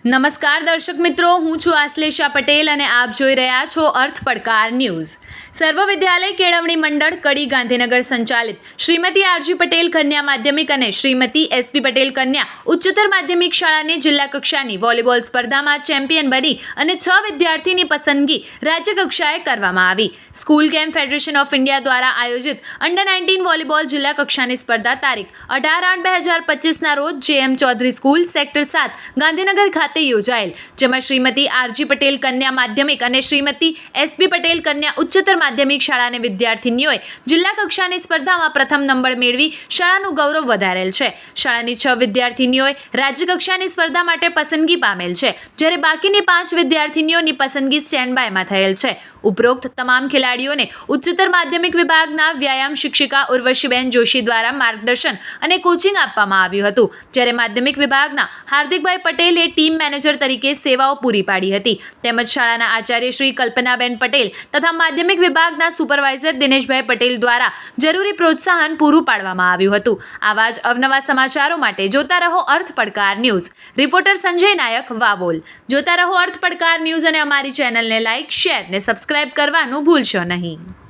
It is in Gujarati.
નમસ્કાર દર્શક મિત્રો, હું છું આશ્લેષા પટેલ અને આપ જોઈ રહ્યા છો અર્થ પડકાર ન્યૂઝ. સર્વ વિદ્યાલય કેળવણી મંડળ કડી ગાંધીનગર સંચાલિત શ્રીમતી આરજી પટેલ કન્યા માધ્યમિક અને શ્રીમતી એસપી પટેલ કન્યા ઉચ્ચતર માધ્યમિક શાળાની જિલ્લા કક્ષાની વોલીબોલ સ્પર્ધામાં ચેમ્પિયન બની અને 6 વિદ્યાર્થીની પસંદગી રાજ્ય કક્ષાએ કરવામાં આવી. School game federation of India દ્વારા આયોજિત અંડર 19 વોલીબોલ જિલ્લા કક્ષાની સ્પર્ધા તારીખ 18/8/2025ના રોજ JM Chaudhary school sector 7 Gandhinagar ખાતે યોજાયેલ, જેમાં શ્રીમતી આરજી પટેલ કન્યા માધ્યમિક અને શ્રીમતી એસપી પટેલ કન્યા ઉચ્ચતર માધ્યમિક શાળાની વિદ્યાર્થીનીઓએ જિલ્લા કક્ષાની સ્પર્ધામાં પ્રથમ નંબર મેળવી શાળાનું ગૌરવ વધારેલ છે. શાળાની 6 વિદ્યાર્થીનીઓએ રાજ્ય કક્ષાની સ્પર્ધા માટે પસંદગી પામેલ છે, જ્યારે બાકીની 5 વિદ્યાર્થીનીઓની પસંદગી સ્ટેન્ડ બાયમાં થયેલ છે. ઉપરોક્ત તમામ ખેલાડીઓને ઉચ્ચતર માધ્યમિક વિભાગના વ્યાયામ શિક્ષિકા ઉર્વશીબેન જોશી દ્વારા માર્ગદર્શન અને કોચિંગ આપવામાં આવ્યું હતું, જ્યારે માધ્યમિક વિભાગના હાર્દિકભાઈ પટેલે ટીમ મેનેજર તરીકે સેવાઓ પૂરી પાડી હતી. તેમજ શાળાના આચાર્ય શ્રી કલ્પનાબેન પટેલ તથા માધ્યમિક વિભાગના સુપરવાઇઝર દિનેશભાઈ પટેલ દ્વારા જરૂરી પ્રોત્સાહન પૂરું પાડવામાં આવ્યું હતું. આવા જ અવનવા સમાચારો માટે જોતા રહો અર્થ પડકાર ન્યૂઝ. રિપોર્ટર સંજય નાયક, વાવોલ. જોતા રહો અર્થ પડકાર ન્યૂઝ અને અમારી ચેનલને લાઇક, શેર ને સબસ્ક્રાઇબ કરવાનું ભૂલશો નહીં.